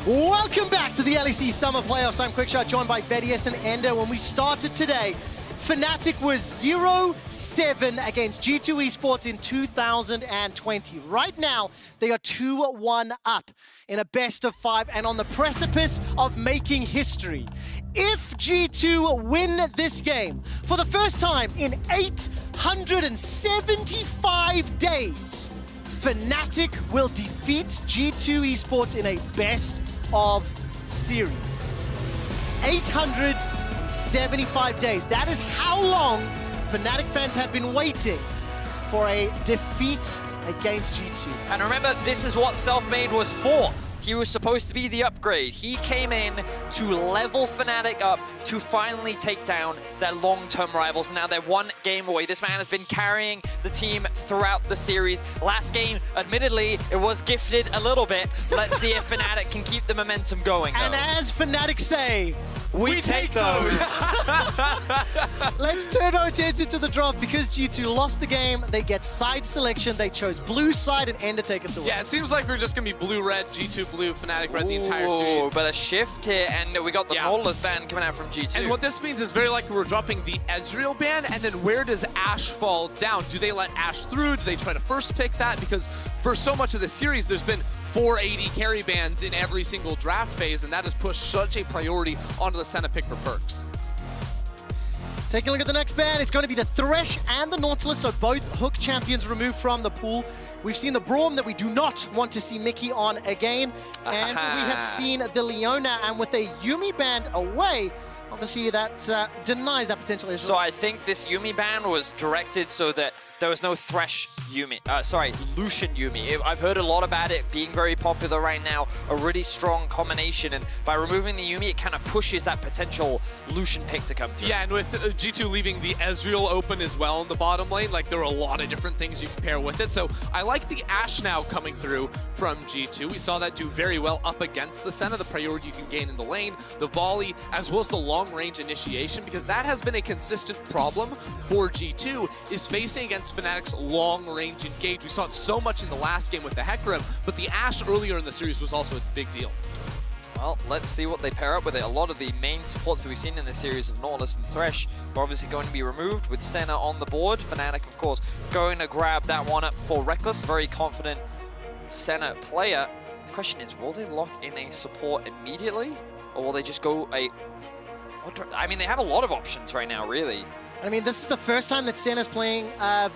Welcome back to the LEC Summer Playoffs. I'm Quickshot, joined by Vedius and Ender. When we started today, Fnatic was 0-7 against G2 Esports in 2020. Right now, they are 2-1 up in a best of 5 and on the precipice of making history. If G2 win this game for the first time in 875 days, Fnatic will defeat G2 Esports in a best of series. 875 days. That is how long Fnatic fans have been waiting for a defeat against G2. And remember, this is what Selfmade was for. He was supposed to be the upgrade. He came in to level Fnatic up to finally take down their long-term rivals. Now they're one game away. This man has been carrying the team throughout the series. Last game, admittedly, it was gifted a little bit. Let's see if Fnatic can keep the momentum going, though. And as Fnatic say, we take those. Let's turn our attention to the draft. Because G2 lost the game, they get side selection. They chose blue side and Ender take us away. Yeah, it seems like we're just going to be blue-red, G2 blue, Fnatic red the entire series. But a shift here, and we got the Nautilus ban coming out from G2. And what this means is very likely we're dropping the Ezreal ban, and then where does Ashe fall down? Do they let Ashe through? Do they try to first pick that? Because for so much of the series, there's been 480 carry bans in every single draft phase, and that has pushed such a priority onto the Senna pick for perks. Taking a look at the next ban, it's going to be the Thresh and the Nautilus, so both Hook champions removed from the pool. We've seen the Braum that we do not want to see Mickey on again, and we have seen the Leona, and with a Yuumi band away, obviously that denies that potential issue. So I think this Yuumi ban was directed so that there was no Thresh Yuumi, Lucian Yuumi. I've heard a lot about it being very popular right now, a really strong combination, and by removing the Yuumi, it kind of pushes that potential Lucian pick to come through. Yeah, and with G2 leaving the Ezreal open as well in the bottom lane, like there are a lot of different things you can pair with it. So I like the Ashe now coming through from G2. We saw that do very well up against the Senna, the priority you can gain in the lane, the volley, as well as the long-range initiation, because that has been a consistent problem for G2, is facing against Fnatic's long-range engage. We saw it so much in the last game with the Hecarim, but the Ashe earlier in the series was also a big deal. Well, let's see what they pair up with it. A lot of the main supports that we've seen in this series of Nautilus and Thresh are obviously going to be removed with Senna on the board. Fnatic, of course, going to grab that one up for Reckless. Very confident Senna player. The question is, will they lock in a support immediately? Or will they just go I mean, they have a lot of options right now, really. I mean, this is the first time that Senna's playing,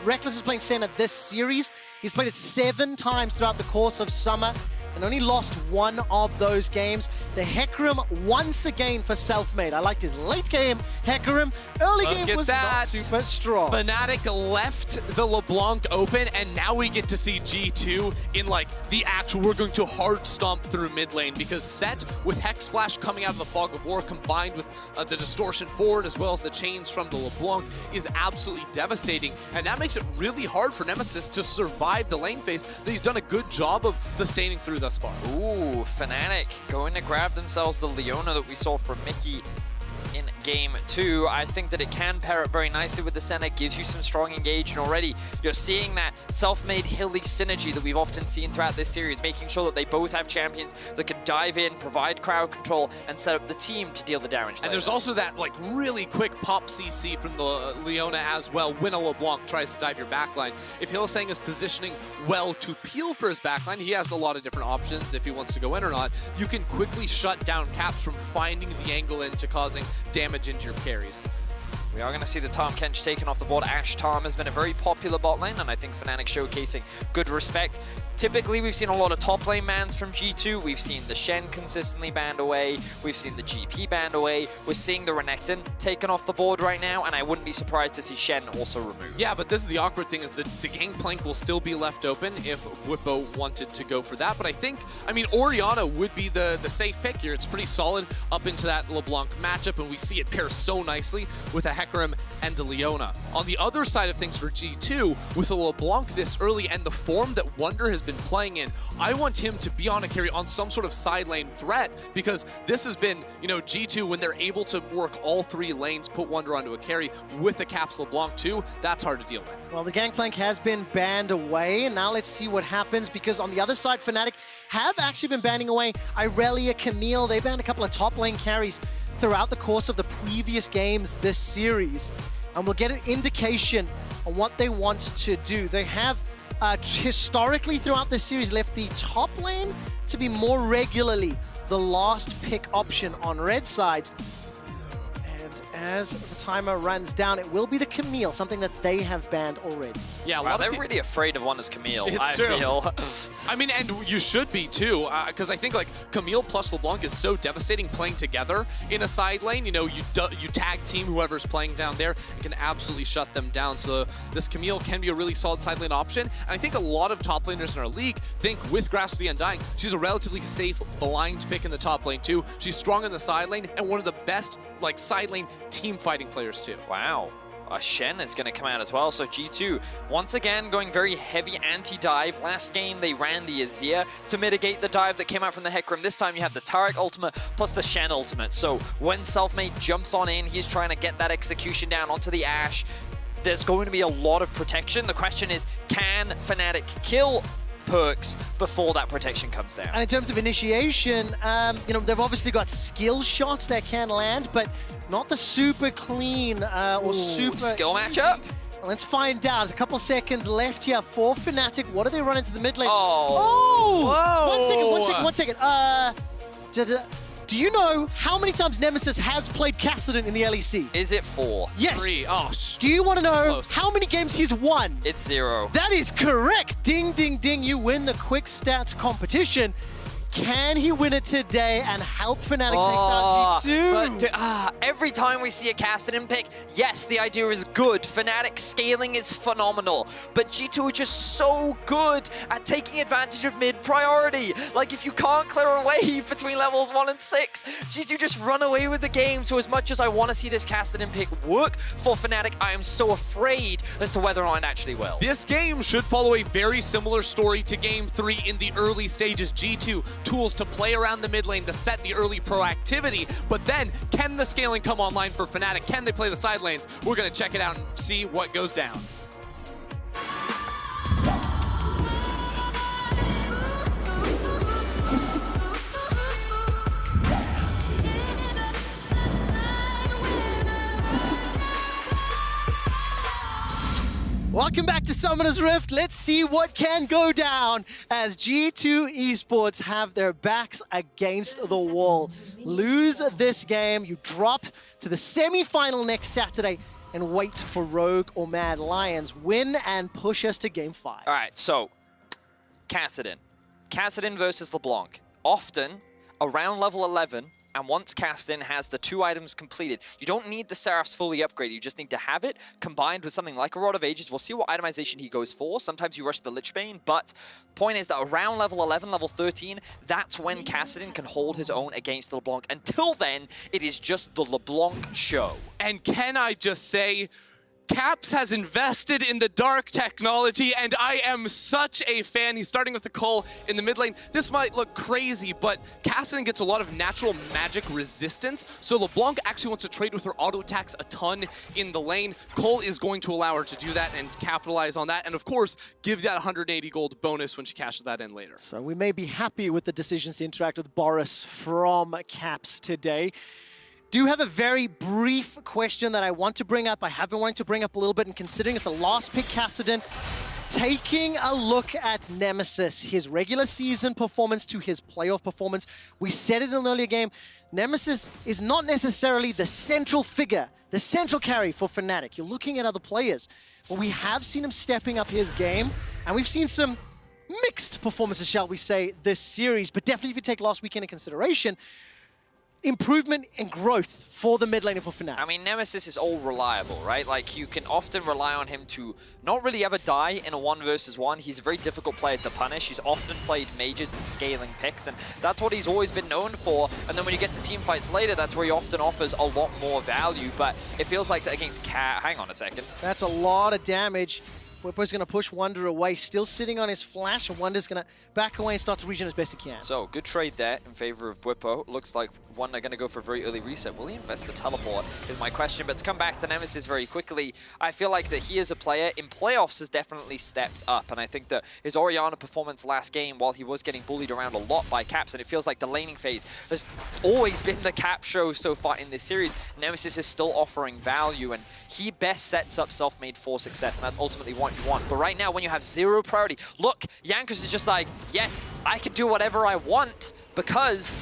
Reckless is playing Senna this series. He's played it 7 times throughout the course of summer and only lost 1 of those games. The Hecarim once again for Selfmade. I liked his late game Hecarim. Early game was not super strong. Fnatic left the LeBlanc open, and now we get to see G2 in like the actual, we're going to hard stomp through mid lane, because Set with Hex Flash coming out of the Fog of War combined with the distortion forward as well as the chains from the LeBlanc is absolutely devastating, and that makes it really hard for Nemesis to survive the lane phase that he's done a good job of sustaining through thus far. Ooh, Fnatic going to grab themselves the Leona that we saw from Mickey in game 2. I think that it can pair up very nicely with the Senna, gives you some strong engagement already. You're seeing that self-made hilly synergy that we've often seen throughout this series, making sure that they both have champions that can dive in, provide crowd control, and set up the team to deal the damage. And there's also that like really quick pop CC from the Leona as well when a LeBlanc tries to dive your backline. If Hylissang is positioning well to peel for his backline, he has a lot of different options if he wants to go in or not. You can quickly shut down Caps from finding the angle into causing damage into your carries. We are going to see the Tahm Kench taken off the board. Ashe Tahm has been a very popular bot lane, and I think Fnatic showcasing good respect. Typically, we've seen a lot of top lane bans from G2. We've seen the Shen consistently banned away. We've seen the GP banned away. We're seeing the Renekton taken off the board right now, and I wouldn't be surprised to see Shen also removed. Yeah, but this is the awkward thing, is that the Gangplank will still be left open if Whippo wanted to go for that. But I mean, Orianna would be the safe pick here. It's pretty solid up into that LeBlanc matchup, and we see it pair so nicely with a Hecarim, and a Leona. On the other side of things for G2, with a LeBlanc this early and the form that Wunder has been playing in, I want him to be on a carry on some sort of side lane threat, because this has been, you know, G2, when they're able to work all 3 lanes, put Wunder onto a carry with the Caps LeBlanc too, that's hard to deal with. Well, the Gangplank has been banned away, and now let's see what happens, because on the other side, Fnatic have actually been banning away Irelia, Camille. They banned a couple of top lane carries throughout the course of the previous games this series, and we'll get an indication on what they want to do. They have historically throughout this series left the top lane to be more regularly the last pick option on red side. And as the timer runs down, it will be the Camille, something that they have banned already. Yeah, wow, they're really afraid of one as Camille, I true. feel. I mean, and you should be too, because I think like Camille plus LeBlanc is so devastating playing together in a side lane. You know, you tag team whoever's playing down there and can absolutely shut them down. So this Camille can be a really solid side lane option. And I think a lot of top laners in our league think with Grasp of the Undying, she's a relatively safe blind pick in the top lane too. She's strong in the side lane and one of the best like side lane team fighting players too. Wow. Shen is going to come out as well. So G2, once again, going very heavy anti-dive. Last game, they ran the Azir to mitigate the dive that came out from the Hecarim. This time, you have the Taric ultimate plus the Shen ultimate. So when Selfmade jumps on in, he's trying to get that execution down onto the Ashe. There's going to be a lot of protection. The question is, can Fnatic kill Perks before that protection comes down? And in terms of initiation, you know, they've obviously got skill shots that can land, but not the super clean or super skill matchup. Let's find out. There's a couple seconds left here for Fnatic. What do they run into the mid lane? Oh! One second. Do you know how many times Nemesis has played Kassadin in the LEC? Is it 4? Yes. 3. Oh, do you want to know close. how many games he's won? It's 0. That is correct. Ding, ding, ding. You win the quick stats competition. Can he win it today and help Fnatic take down G2? But every time we see a Kassadin pick, yes, the idea is good. Fnatic scaling is phenomenal. But G2 are just so good at taking advantage of mid-priority. Like, if you can't clear a wave between levels 1 and 6, G2 just run away with the game. So as much as I want to see this Kassadin pick work for Fnatic, I am so afraid as to whether or not it actually will. this game should follow a very similar story to Game 3 in the early stages. G2 tools to play around the mid lane to set the early proactivity, but then can the scaling come online for Fnatic? Can they play the side lanes? We're going to check it out and see what goes down. Welcome back to Summoner's Rift. Let's see what can go down as G2 Esports have their backs against the wall. Lose this game, you drop to the semi-final next Saturday and wait for Rogue or Mad Lions. Win and push us to Game 5. All right, so Kassadin. Kassadin versus LeBlanc. Often around level 11, and once Kassadin has the 2 items completed, you don't need the Seraphs fully upgraded. You just need to have it combined with something like a Rod of Ages. We'll see what itemization he goes for. Sometimes you rush the Lich Bane, but point is that around level 11, level 13, that's when Kassadin can hold his own against the LeBlanc. Until then, it is just the LeBlanc show. And can I just say, Caps has invested in the dark technology, and I am such a fan. He's starting with the Cole in the mid lane. This might look crazy, but Kassadin gets a lot of natural magic resistance, so LeBlanc actually wants to trade with her auto attacks a ton in the lane. Cole is going to allow her to do that and capitalize on that, and of course, give that 180 gold bonus when she cashes that in later. So we may be happy with the decisions to interact with Boris from Caps today. Do have a very brief question that I want to bring up. I have been wanting to bring up a little bit, and considering it's a last pick Kassadin, taking a look at Nemesis, his regular season performance to his playoff performance. We said it in an earlier game, Nemesis is not necessarily the central figure, the central carry for Fnatic. You're looking at other players, but we have seen him stepping up his game, and we've seen some mixed performances, shall we say, this series. But definitely if you take last weekend in consideration, improvement and growth for the mid laner for Fnatic. I mean, Nemesis is all reliable, right? Like, you can often rely on him to not really ever die in a 1 versus 1. He's a very difficult player to punish. He's often played mages and scaling picks, and that's what he's always been known for. And then when you get to team fights later, that's where he often offers a lot more value. But it feels like that against Cat. Hang on a second. That's a lot of damage. Bwipo's going to push Wunder away, still sitting on his flash, and Wunder's going to back away and start to regen as best he can. So, good trade there in favor of Bwipo. Looks like Wunder going to go for a very early reset. Will he invest the teleport is my question, but to come back to Nemesis very quickly, I feel like that he as a player in playoffs has definitely stepped up, and I think that his Orianna performance last game, while he was getting bullied around a lot by Caps, and it feels like the laning phase has always been the Cap show so far in this series, Nemesis is still offering value, and he best sets up Selfmade for success, and that's ultimately what you want. But right now, when you have 0 priority, look, Jankos is just like, yes, I can do whatever I want because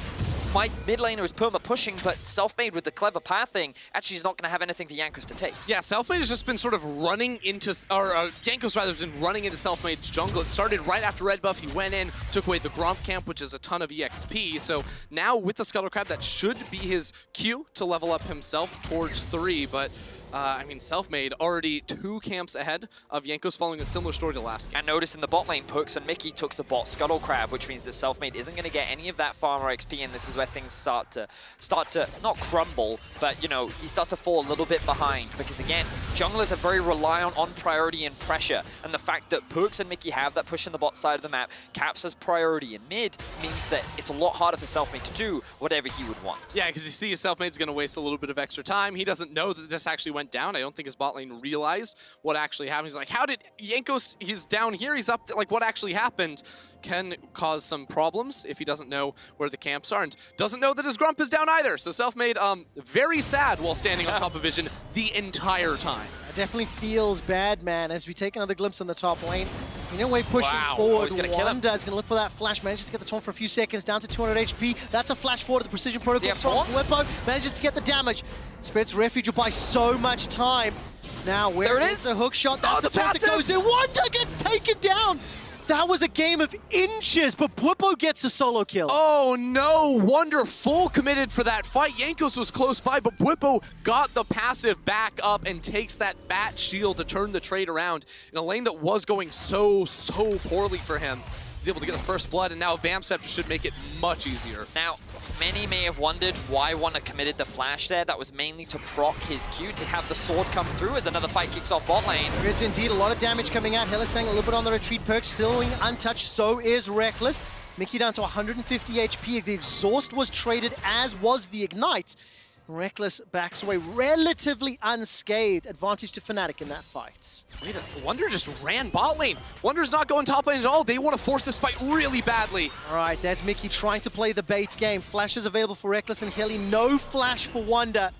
my mid laner is perma pushing, but Selfmade with the clever pathing actually is not going to have anything for Jankos to take. Yeah, Selfmade has just been sort of running into, or Jankos rather has been running into Selfmade's jungle. It started right after red buff. He went in, took away the Gromp camp, which is a ton of EXP. So now with the Scuttle Crab, that should be his cue to level up himself towards 3, but I mean, Selfmade already 2 camps ahead of Jankos, following a similar story to last game. And notice in the bot lane, Perks and Mickey took the bot Scuttle Crab, which means that Selfmade isn't going to get any of that farmer XP, and this is where things start to not crumble, but, you know, he starts to fall a little bit behind, because again, junglers are very reliant on priority and pressure, and the fact that Perks and Mickey have that push in the bot side of the map, Caps has priority in mid, means that it's a lot harder for Selfmade to do whatever he would want. Yeah, because you see Selfmade's going to waste a little bit of extra time. He doesn't know that this actually went down. I don't think his bot lane realized what actually happened. He's like, how did Jankos, he's down here, he's up, like what actually happened? Can cause some problems if he doesn't know where the camps are, and doesn't know that his Grump is down either. So Selfmade, very sad while standing on top of Vision the entire time. It definitely feels bad, man, as we take another glimpse on the top lane. You know, we're pushing forward. He's going to kill him. Wunder's going to look for that flash. Manages to get the taunt for a few seconds, down to 200 HP. That's a flash forward to the precision protocol. Bwipo manages to get the damage. Spirit's Refuge will buy so much time. Now, where is the hook shot? That's the passive that goes in. Wunder gets taken down. That was a game of inches, but Bwipo gets a solo kill. Oh no, Wunder full committed for that fight. Jankos was close by, but Bwipo got the passive back up and takes that bat shield to turn the trade around in a lane that was going so poorly for him. He's able to get the first blood, and now Vamp Scepter should make it much easier. Now, many may have wondered why Wunder committed the flash there. That was mainly to proc his Q, to have the sword come through as another fight kicks off bot lane. There is indeed a lot of damage coming out. Hylissang a little bit on the retreat perk, still untouched, so is Reckless. Mickey down to 150 HP. The Exhaust was traded, as was the Ignite. Reckless backs away relatively unscathed. Advantage to Fnatic in that fight. Wait a second, Wunder just ran bot lane. Wunder's not going top lane at all. They want to force this fight really badly. All right, there's Mickey trying to play the bait game. Flash is available for Reckless and Hilly. No flash for Wunder.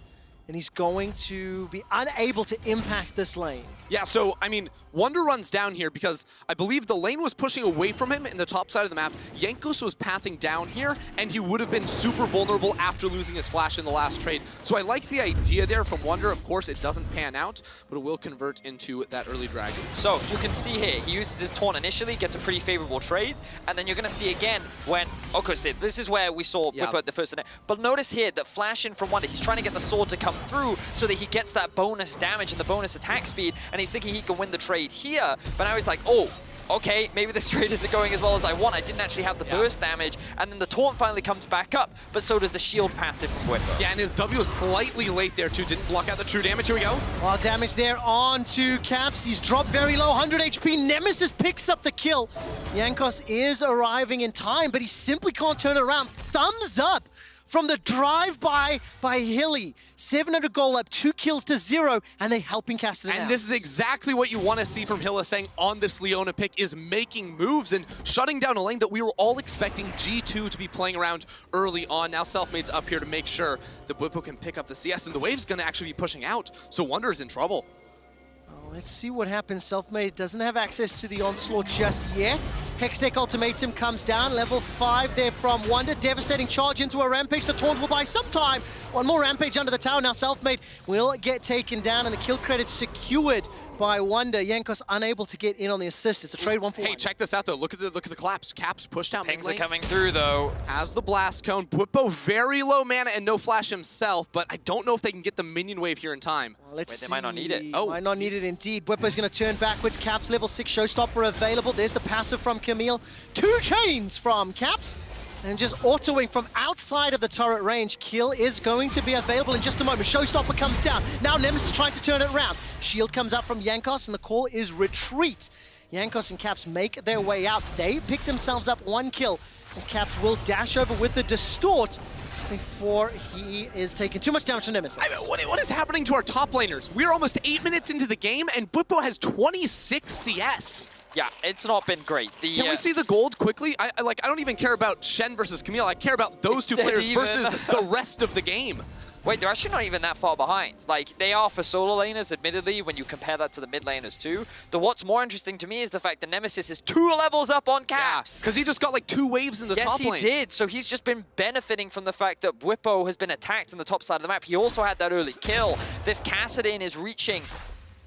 And he's going to be unable to impact this lane. Yeah, so, I mean, Wunder runs down here because I believe the lane was pushing away from him in the top side of the map. Jankos was pathing down here, and he would have been super vulnerable after losing his flash in the last trade. So I like the idea there from Wunder. Of course, it doesn't pan out, but it will convert into that early dragon. So you can see here, he uses his taunt initially, gets a pretty favorable trade, and then you're going to see again when, okay, so this is where we saw Bwipo at the first. But notice here that flash in from Wunder, he's trying to get the sword to come through so that he gets that bonus damage and the bonus attack speed, and he's thinking he can win the trade here, but now he's like, oh, okay, maybe this trade isn't going as well as I want. I didn't actually have the burst damage, and then the taunt finally comes back up, but so does the shield passive from Bwipo. Yeah, and his W was slightly late there too, didn't block out the true damage. Here we go. Well, damage there on to Caps. He's dropped very low, 100 HP. Nemesis picks up the kill. Jankos is arriving in time, but he simply can't turn it around. Thumbs up from the drive-by by Hilly. 700 goal up, 2 kills to 0, and they helping cast it out. And this is exactly what you want to see from Hylissang on this Leona pick, is making moves and shutting down a lane that we were all expecting G2 to be playing around early on. Now Selfmade's up here to make sure that Bwipo can pick up the CS, and the wave's going to actually be pushing out, so Wunder's in trouble. Let's see what happens. Selfmade doesn't have access to the onslaught just yet. Hextech Ultimatum comes down. Level 5 there from Wonder. Devastating charge into a Rampage. The Taunt will buy some time. One more Rampage under the tower. Now Selfmade will get taken down, and the kill credit secured by Wonder. Jankos unable to get in on the assist. It's a trade 1 for 1. Hey, check this out though. Look at the collapse. Caps pushed out mid Pings are lane. coming through though. Has the blast cone. Bwipo very low mana and no flash himself, but I don't know if they can get the minion wave here in time. Let's Wait, see. they might not need it. Oh, might not need it indeed. Bwipo's going to turn backwards. Caps level 6 showstopper available. There's the passive from Camille. 2 chains from Caps. And just autoing from outside of the turret range. Kill is going to be available in just a moment. Showstopper comes down. Now Nemesis trying to turn it around. Shield comes up from Jankos, and the call is retreat. Jankos and Caps make their way out. They pick themselves up 1 kill, as Caps will dash over with the Distort before he is taking too much damage to Nemesis. I mean, what is happening to our top laners? We're almost 8 minutes into the game, and Bwipo has 26 CS. Yeah, it's not been great. Can we see the gold quickly? I don't even care about Shen versus Camille. I care about those two players versus the rest of the game. Wait, they're actually not even that far behind. Like, they are for solo laners, admittedly, when you compare that to the mid laners too. What's more interesting to me is the fact that Nemesis is 2 levels up on Caps. Because he just got like 2 waves in the top lane. Yes, he did. So he's just been benefiting from the fact that Bwipo has been attacked on the top side of the map. He also had that early kill. This Kassadin is reaching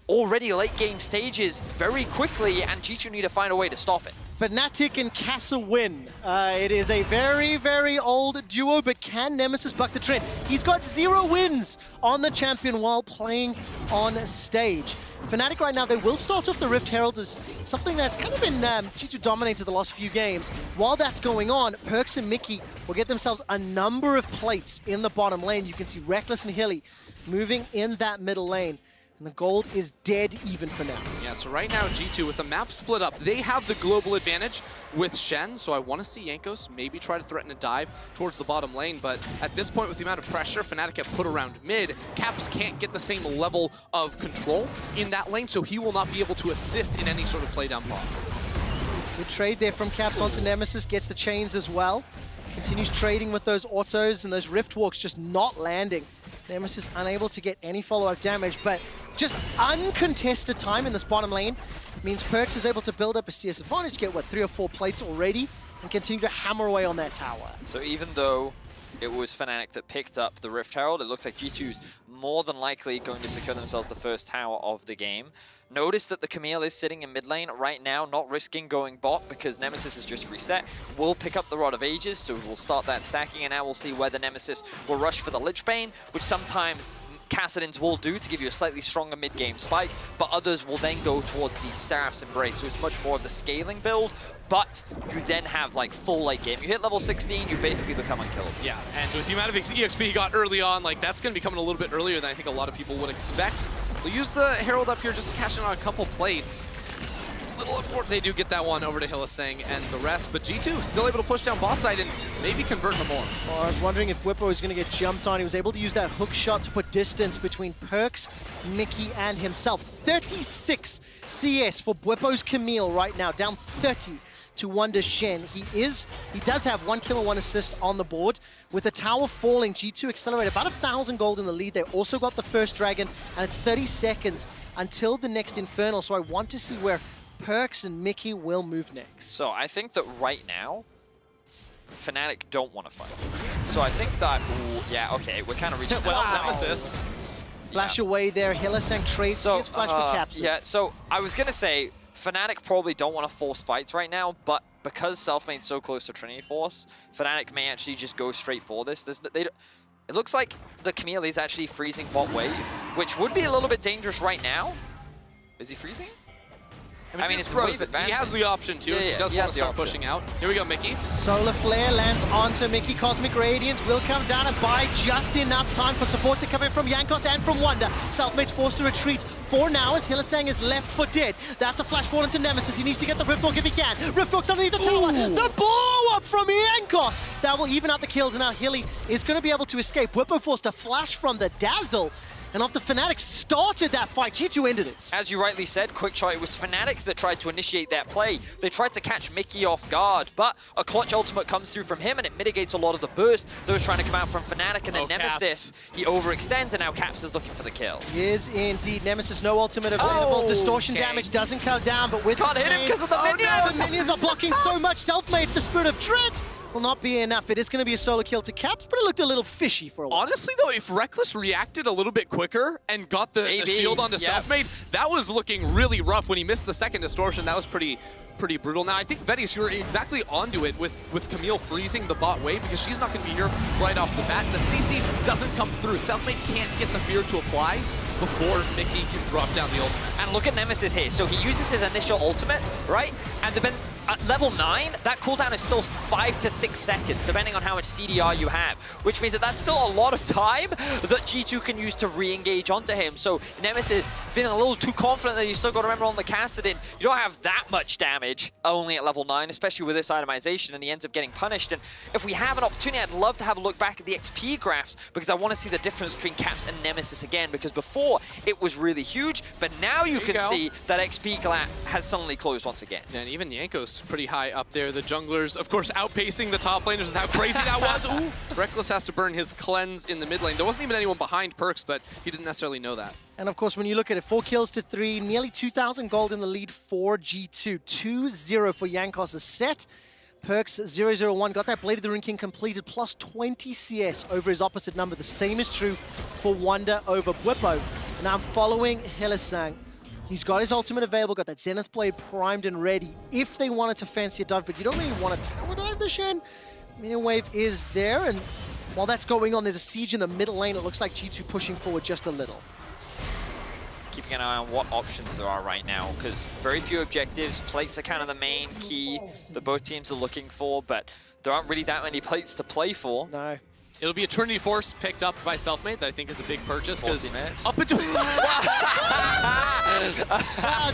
already late game stages very quickly, and G2 need to find a way to stop it. Fnatic and Casa win. It is a very, very old duo, but can Nemesis buck the trend? He's got 0 wins on the champion while playing on stage. Fnatic right now, they will start off the Rift Herald as something that's kind of been G2 dominated the last few games. While that's going on, Perkz and Mickey will get themselves a number of plates in the bottom lane. You can see Reckless and Hilly moving in that middle lane. And the gold is dead even for now. Yeah, so right now G2 with the map split up, they have the global advantage with Shen, so I want to see Jankos maybe try to threaten a dive towards the bottom lane, but at this point with the amount of pressure Fnatic have put around mid, Caps can't get the same level of control in that lane, so he will not be able to assist in any sort of play down block. Good trade there from Caps onto Nemesis, gets the chains as well. Continues trading with those autos, and those Rift Walks just not landing. Nemesis unable to get any follow-up damage, but just uncontested time in this bottom lane means Perkz is able to build up a CS advantage, get, what, 3 or 4 plates already, and continue to hammer away on that tower. So even though it was Fnatic that picked up the Rift Herald, it looks like G2's more than likely going to secure themselves the first tower of the game. Notice that the Camille is sitting in mid lane right now, not risking going bot because Nemesis has just reset. We'll pick up the Rod of Ages, so we'll start that stacking, and now we'll see whether Nemesis will rush for the Lich Bane, which sometimes Kassadins will do to give you a slightly stronger mid-game spike, but others will then go towards the Seraph's Embrace, so it's much more of the scaling build, but you then have like full late game. You hit level 16, you basically become unkillable. Yeah, and with the amount of EXP he got early on, like that's going to be coming a little bit earlier than I think a lot of people would expect. We'll use the Herald up here just to cash in on a couple plates. Little important they do get that one over to Hylissang and the rest, but G2 still able to push down bot side and maybe convert them more. Well, I was wondering if Bwipo was going to get jumped on. He was able to use that hook shot to put distance between Perkz, Mickey, and himself. 36 CS for Bwipo's Camille right now, down 30 to Wonder Shen. He does have 1 kill and 1 assist on the board. With the tower falling, G2 accelerated about 1,000 gold in the lead. They also got the first dragon, and it's 30 seconds until the next Infernal, so I want to see where Perkz and Mickey will move next. So I think that right now, Fnatic don't want to fight. So I think that, ooh, yeah, okay, we're kind of reaching Well, that. Nemesis. Flash away there, Hylissang trades his flash for Caps. Yeah, so I was going to say, Fnatic probably don't want to force fights right now, but because Selfmade's so close to Trinity Force, Fnatic may actually just go straight for this. It looks like the Camille is actually freezing bot wave, which would be a little bit dangerous right now. Is he freezing? I mean, it's a wave advantage. He has the option too. Yeah, He does he want has to the start option. pushing out. Here we go, Mickey. Solar Flare lands onto Mickey. Cosmic Radiance will come down and buy just enough time for support to come in from Jankos and from Wonder. Selfmade's forced to retreat for now as Hylissang is left for dead. That's a flash fall into Nemesis. He needs to get the Riftwalk if he can. Riftwalk's underneath the tower. Ooh. The blow up from Jankos. That will even out the kills, and now Hilly is going to be able to escape. Bwipo forced a flash from the Dazzle. And after Fnatic started that fight, G2 ended it. As you rightly said, quick shot, it was Fnatic that tried to initiate that play. They tried to catch Mickey off guard, but a clutch ultimate comes through from him and it mitigates a lot of the burst that was trying to come out from Fnatic, and then Nemesis, he overextends, and now Caps is looking for the kill. Is indeed. Nemesis, no ultimate available. Distortion damage doesn't come down, but with Can't hit him because of the minions! No, the minions are blocking so much. Self-made, the Spirit of Dread will not be enough. It is going to be a solo kill to Caps, but it looked a little fishy for a while. Honestly, though, if Reckless reacted a little bit quicker and got the shield onto Selfmade, that was looking really rough. When he missed the second distortion, that was pretty brutal. Now, I think, Vettius, you're exactly onto it with Camille freezing the bot wave, because she's not going to be here right off the bat. The CC doesn't come through. Selfmade can't get the fear to apply before Mickey can drop down the ultimate. And look at Nemesis here. So he uses his initial ultimate, right? And then at level 9, that cooldown is still 5 to 6 seconds, depending on how much CDR you have, which means that that's still a lot of time that G2 can use to re-engage onto him. So Nemesis feeling a little too confident that you still got to remember on the Kassadin, you don't have that much damage only at level 9, especially with this itemization, and he ends up getting punished. And if we have an opportunity, I'd love to have a look back at the XP graphs, because I want to see the difference between Caps and Nemesis again, because before it was really huge, but now you can see that XP gap has suddenly closed once again. And even Yanko's pretty high up there. The junglers, of course, outpacing the top laners with how crazy that was. Ooh, Reckless has to burn his cleanse in the mid lane. There wasn't even anyone behind Perks, but he didn't necessarily know that. And of course, when you look at it, 4 kills to 3, nearly 2,000 gold in the lead for G2. 2-0 for Yankos' set. Perks 001 got that Blade of the Rune King completed, plus 20 CS over his opposite number. The same is true for Wonder over Bwipo. And I'm following Hylissang. He's got his ultimate available, got that Zenith Blade primed and ready if they wanted to fancy a dive, but you don't really want to tower dive the Shen. Minion wave is there, and while that's going on, there's a siege in the middle lane. It looks like G2 pushing forward just a little. Keeping an eye on what options there are right now, because very few objectives. Plates are kind of the main key that both teams are looking for, but there aren't really that many plates to play for. No. It'll be Eternity Force picked up by Selfmade, that I think is a big purchase, because up until...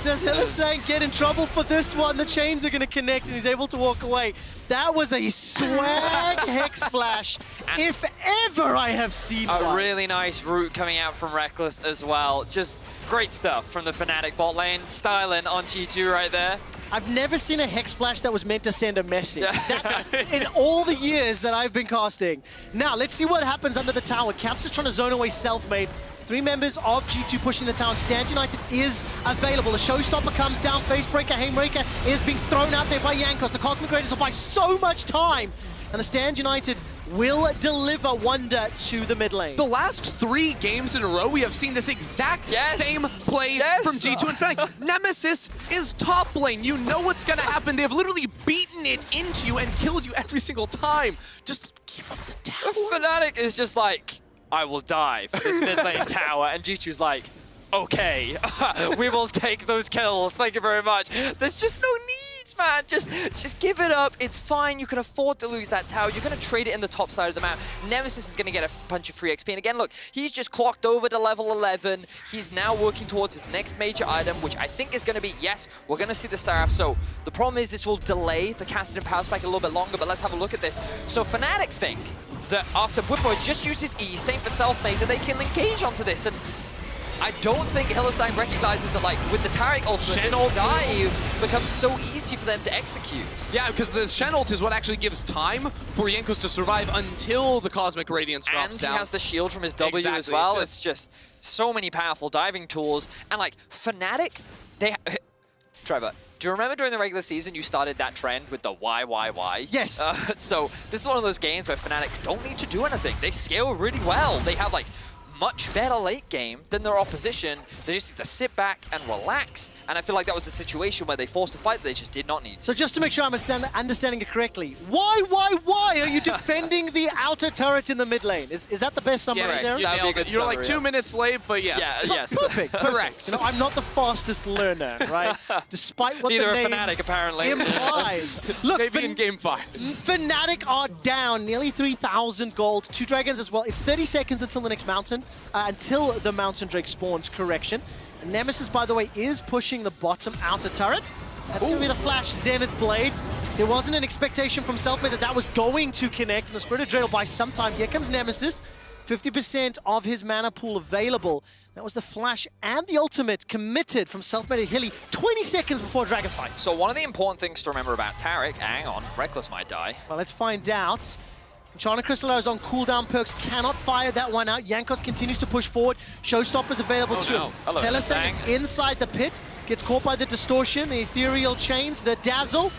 Does Hylissang get in trouble for this one? The chains are going to connect and he's able to walk away. That was a swag Hex Flash, if ever I have seen one. A really nice route coming out from Reckless as well. Just great stuff from the Fnatic bot lane. Styling on G2 right there. I've never seen a Hex Flash that was meant to send a message. In all the years that I've been casting. Now, let's see what happens under the tower. Caps is trying to zone away Selfmade. 3 members of G2 pushing the tower. Stand United is available. The Showstopper comes down. Facebreaker, Haymaker is being thrown out there by Yankos. The Cosmic Raiders will buy so much time. And the Stand United will deliver Wonder to the mid lane. The last 3 games in a row, we have seen this exact same play from G2 and Fnatic. Nemesis is top lane. You know what's going to happen. They've literally beaten it into you and killed you every single time. Just give up the tower. Fnatic is just like, I will die for this mid lane tower. And G2's like, okay, we will take those kills. Thank you very much. There's just no need, man. Just give it up. It's fine. You can afford to lose that tower. You're going to trade it in the top side of the map. Nemesis is going to get a bunch of free XP. And again, look, he's just clocked over to level 11. He's now working towards his next major item, which I think is going to be, yes, we're going to see the Seraph. So the problem is this will delay the Kassadin power spike a little bit longer, but let's have a look at this. So Fnatic think that after Bwipo just uses E, same for Selfmade, that they can engage onto this. And I don't think Hylissang recognizes that, like, with the Taric ultimate, this dive becomes so easy for them to execute. Yeah, because the Shen ult is what actually gives time for Yankos to survive until the Cosmic Radiance drops down. And he has the shield from his W as well. It's just so many powerful diving tools. And, like, Fnatic, they... Trevor, do you remember during the regular season you started that trend with the why? Yes. So this is one of those games where Fnatic don't need to do anything. They scale really well. They have, like, much better late game than their opposition. They just need to sit back and relax. And I feel like that was a situation where they forced a fight that they just did not need to. So just to make sure I'm understanding it correctly, why are you defending the outer turret in the mid lane? Is that the best summary there? You're like 2 minutes late, but yes. Yeah, yes. Perfect. Correct. You know, I'm not the fastest learner, right? Despite what Neither the name Fnatic, apparently. implies. Look, maybe in game 5. Fnatic are down nearly 3,000 gold. 2 dragons as well. It's 30 seconds until the next mountain. Until the Mountain Drake spawns, correction. And Nemesis, by the way, is pushing the bottom outer turret. That's going to be the Flash Zenith Blade. There wasn't an expectation from Selfmade that was going to connect, and the Spirit of Dread will buy some time. Here comes Nemesis. 50% of his mana pool available. That was the flash and the ultimate committed from self-made Hilly 20 seconds before Dragonfight. So one of the important things to remember about Taric, hang on, Reckless might die. Well, let's find out. Enchanted Crystal Arrows on cooldown perks, cannot fire that one out. Jankos continues to push forward. Showstopper's available to him. Hello, Hylissang is inside the pit, gets caught by the distortion, the ethereal chains, the dazzle,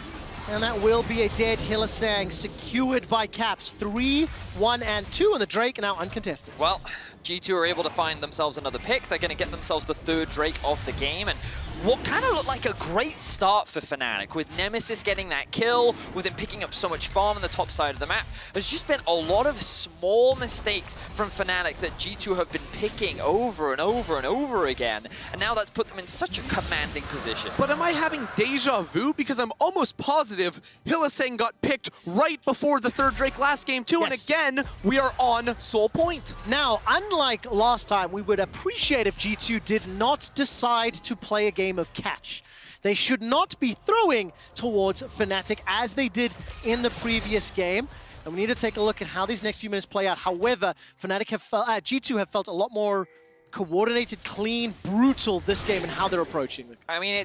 and that will be a dead Hylissang secured by Caps. 3, 1, and 2, and the Drake now uncontested. Well, G2 are able to find themselves another pick. They're going to get themselves the third Drake of the game, and what kind of looked like a great start for Fnatic, with Nemesis getting that kill, with him picking up so much farm on the top side of the map. There's just been a lot of small mistakes from Fnatic that G2 have been picking over and over and over again, and now that's put them in such a commanding position. But am I having deja vu? Because I'm almost positive Hylissang got picked right before the third Drake last game too, Yes. and again, we are on Soul Point. Now, unlike last time, we would appreciate if G2 did not decide to play a game of catch. They should not be throwing towards Fnatic as they did in the previous game. And we need to take a look at how these next few minutes play out. However, Fnatic have G2 have felt a lot more coordinated, clean, brutal this game and how they're approaching it. I mean,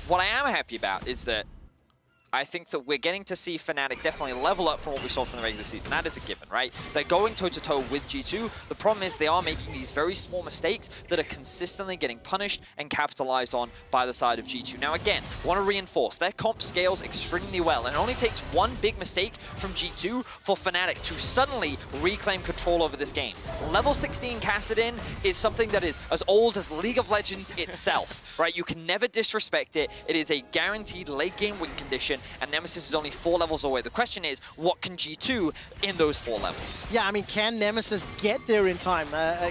what I am happy about is that I think that we're getting to see Fnatic definitely level up from what we saw from the regular season. That is a given, right? They're going toe-to-toe with G2. The problem is they are making these very small mistakes that are consistently getting punished and capitalized on by the side of G2. Now, again, want to reinforce, their comp scales extremely well, and it only takes one big mistake from G2 for Fnatic to suddenly reclaim control over this game. Level 16 Kassadin is something that is as old as League of Legends itself, right? You can never disrespect it. It is a guaranteed late-game win condition, and Nemesis is only 4 levels away. The question is, what can G2 in those 4 levels? Yeah, I mean, can Nemesis get there in time?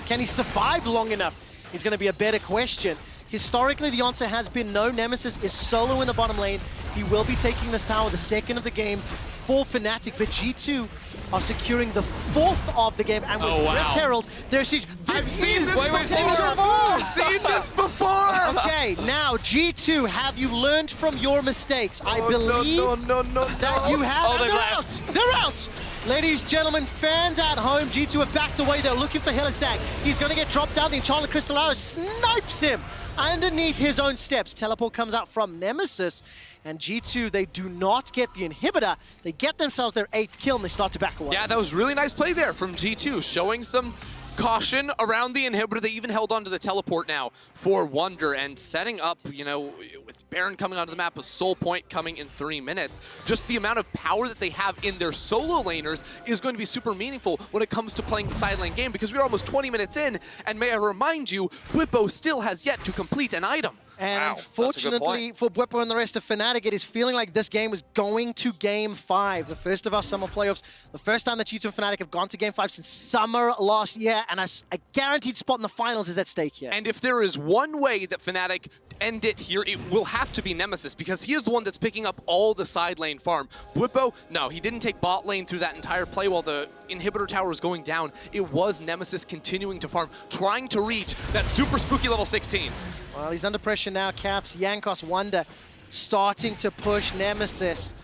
Can he survive long enough? Is going to be a better question. Historically, the answer has been no. Nemesis is solo in the bottom lane. He will be taking this tower the second of the game for Fnatic, but G2 are securing the 4th of the game, and with Rift Herald, there's siege. I've seen this Wait, we've seen this before! before! I've seen this before! Okay, now G2, have you learned from your mistakes? I believe that you have. Oh, they've they're left. out. They're out. Ladies, gentlemen, fans at home, G2 have backed away. They're looking for Hylissang. He's going to get dropped down. The Enchanted Crystal Arrow snipes him underneath his own steps. Teleport comes out from Nemesis, and G2, they do not get the inhibitor. They get themselves their 8th kill, and they start to back away. Yeah, that was really nice play there from G2, showing some caution around the inhibitor. They even held onto the teleport now for Wonder, and setting up, you know, with Baron coming onto the map, with Soul Point coming in 3 minutes, just the amount of power that they have in their solo laners is going to be super meaningful when it comes to playing the side lane game, because we're almost 20 minutes in, and may I remind you, Bwipo still has yet to complete an item. And Wow, unfortunately for Bwipo and the rest of Fnatic, it is feeling like this game was going to Game 5, the first of our summer playoffs. The first time that G2 and Fnatic have gone to Game 5 since summer last year, and a guaranteed spot in the finals is at stake here. And if there is one way that Fnatic end it here, it will have to be Nemesis, because he is the one that's picking up all the side lane farm. Bwipo, no, he didn't take bot lane through that entire play while the inhibitor tower was going down. It was Nemesis continuing to farm, trying to reach that super spooky level 16. Well, he's under pressure now, Caps. Jankos, Wonder starting to push Nemesis.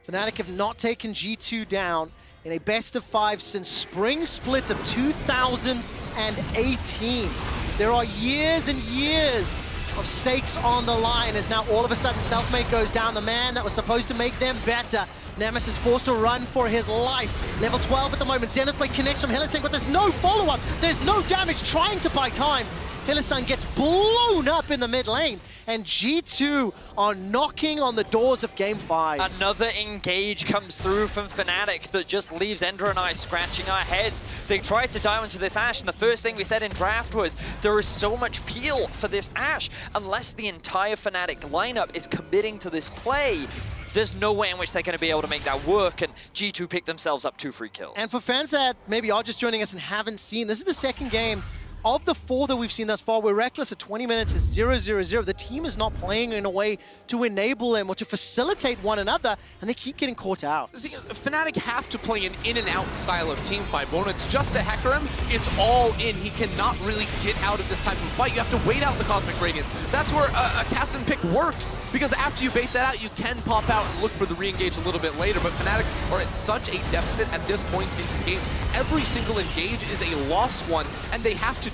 Fnatic have not taken G2 down in a best of 5 since spring split of 2018. There are years and years of stakes on the line as now all of a sudden Selfmade goes down. The man that was supposed to make them better. Nemesis forced to run for his life. Level 12 at the moment. Zenith Blade connects from Hylissang, but there's no follow-up. There's no damage trying to buy time. Hylissang gets blown up in the mid lane, and G2 are knocking on the doors of Game 5. Another engage comes through from Fnatic that just leaves Ender and I scratching our heads. They tried to dive into this Ashe, and the first thing we said in draft was there is so much peel for this Ashe. Unless the entire Fnatic lineup is committing to this play, there's no way in which they're going to be able to make that work, and G2 picked themselves up 2 free kills. And for fans that maybe are just joining us and haven't seen, this is the second game of the 4 that we've seen thus far, where Reckless at 20 minutes is 0-0-0. The team is not playing in a way to enable them or to facilitate one another, and they keep getting caught out. The thing is, Fnatic have to play an in-and-out style of teamfight, but when it's just a Hecarim, it's all in. He cannot really get out of this type of fight. You have to wait out the Cosmic Radiance. That's where a cast and pick works, because after you bait that out, you can pop out and look for the re-engage a little bit later, but Fnatic are at such a deficit at this point into the game. Every single engage is a lost one, and they have to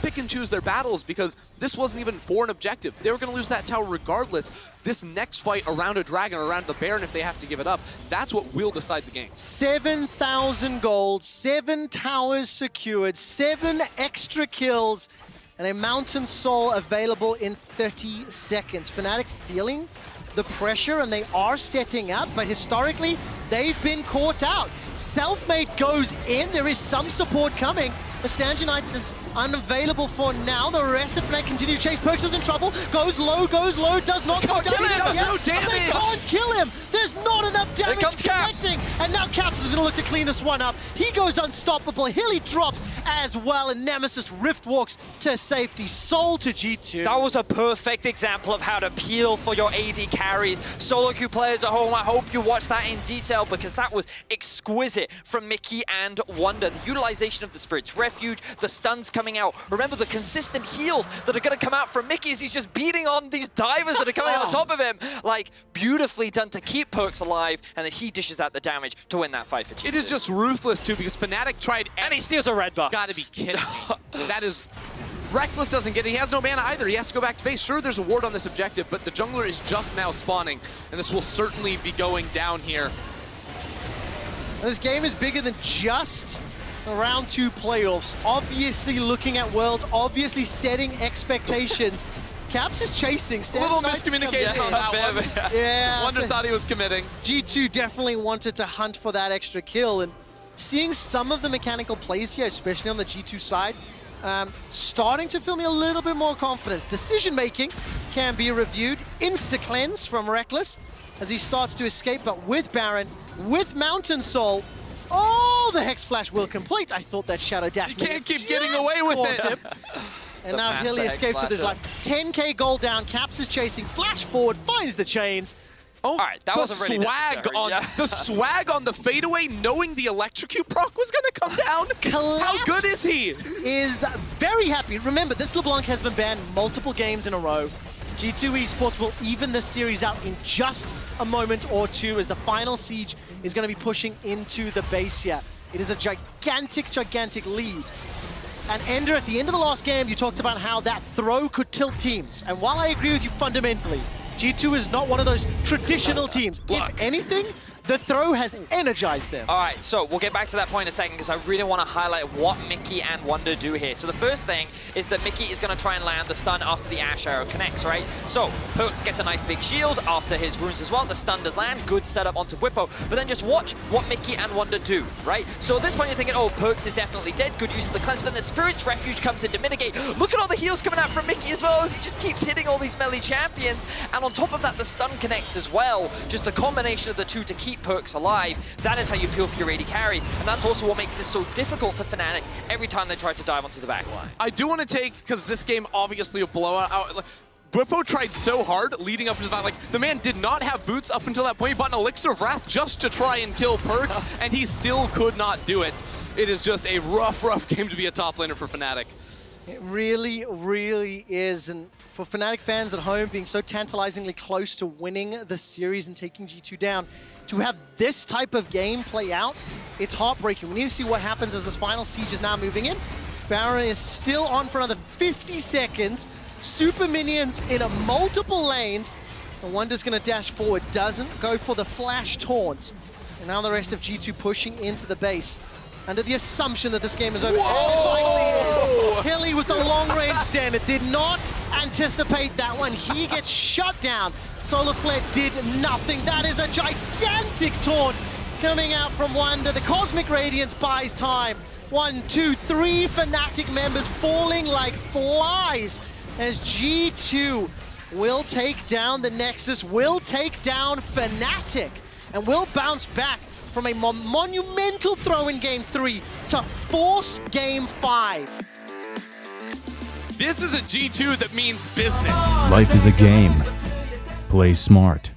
pick and choose their battles, because this wasn't even for an objective. They were going to lose that tower regardless. This next fight around a dragon, around the Baron, if they have to give it up, that's what will decide the game. 7,000 gold, 7 towers secured, 7 extra kills, and a Mountain Soul available in 30 seconds. Fnatic feeling the pressure, and they are setting up, but historically, they've been caught out. Selfmade goes in. There is some support coming. But Stand United is unavailable for now. The rest of Fnatic continue to chase. Perkz is in trouble. Goes low, does not go down. Does no damage. They can't kill him. There's not enough damage comes Caps. connecting. And now Caps is going to look to clean this one up. He goes unstoppable. Hilly drops as well, and Nemesis Rift walks to safety. Soul to G2. That was a perfect example of how to peel for your AD carries. Solo queue players at home, I hope you watch that in detail, because that was exquisite from Mickey and Wonder. The utilization of the Spirit's Refuge, the stuns coming out. Remember the consistent heals that are going to come out from Mickey as he's just beating on these divers that are coming on top of him. Like, beautifully done to keep Perkz alive, and then he dishes out the damage to win that fight for G2. It is just ruthless, too, because Fnatic tried... And he steals a red buff. Gotta be kidding me. That is... Reckless doesn't get it. He has no mana either. He has to go back to base. Sure, there's a ward on this objective, but the jungler is just now spawning, and this will certainly be going down here. This game is bigger than just round 2 playoffs. Obviously looking at Worlds, obviously setting expectations. Caps is chasing. A little miscommunication on that one. Yeah. Wonder thought he was committing. G2 definitely wanted to hunt for that extra kill, and seeing some of the mechanical plays here, especially on the G2 side, starting to fill me a little bit more confidence. Decision making can be reviewed. Insta cleanse from Reckless as he starts to escape, but with Baron, with Mountain Soul, oh, the Hex Flash will complete. I thought that Shadow Dash. You can't keep getting away with it. And now Hilly escapes with his life. 10k gold down, Caps is chasing, flash forward, finds the chains. Oh, all right, that wasn't really necessary. The swag on the fadeaway, knowing the electrocute proc was going to come down. Collapse How good is he? Is very happy. Remember, this LeBlanc has been banned multiple games in a row. G2 Esports will even this series out in just a moment or two, as the final siege is going to be pushing into the base here. It is a gigantic, gigantic lead. And Ender, at the end of the last game, you talked about how that throw could tilt teams. And while I agree with you fundamentally, G2 is not one of those traditional teams. If anything, the throw has energized them. All right, so we'll get back to that point in a second, because I really want to highlight what Mickey and Wonder do here. So the first thing is that Mickey is going to try and land the stun after the Ash Arrow connects, right? So Perkz gets a nice big shield after his runes as well. The stun does land, good setup onto Whippo. But then just watch what Mickey and Wonder do, right? So at this point you're thinking, oh, Perkz is definitely dead, good use of the cleanse, but then the Spirit's Refuge comes in to mitigate. Look at all the heals coming out from Mickey as well, as he just keeps hitting all these melee champions. And on top of that, the stun connects as well. Just the combination of the two to keep Perkz alive. That is how you peel for your AD carry, and that's also what makes this so difficult for Fnatic every time they try to dive onto the back line. I do want to take, because this game obviously a blowout. Whippo tried so hard leading up to the fight. Like, the man did not have boots up until that point. He bought an Elixir of Wrath just to try and kill Perkz, and he still could not do it. It is just a rough, rough game to be a top laner for Fnatic. It really, really is. And for Fnatic fans at home, being so tantalizingly close to winning the series and taking G2 down, to have this type of game play out, it's heartbreaking. We need to see what happens as this final siege is now moving in. Baron is still on for another 50 seconds. Super minions in multiple lanes. And Wonder's going to dash forward, doesn't go for the flash taunt. And now the rest of G2 pushing into the base, under the assumption that this game is over. Whoa! Hilly with the long-range Zen did not anticipate that one. He gets shut down. Solar Flare did nothing. That is a gigantic taunt coming out from Wonder. The Cosmic Radiance buys time. 1, 2, 3 Fnatic members falling like flies as G2 will take down the Nexus, will take down Fnatic, and will bounce back from a monumental throw in Game 3 to force Game 5. This is a G2 that means business. Life is a game. Play smart.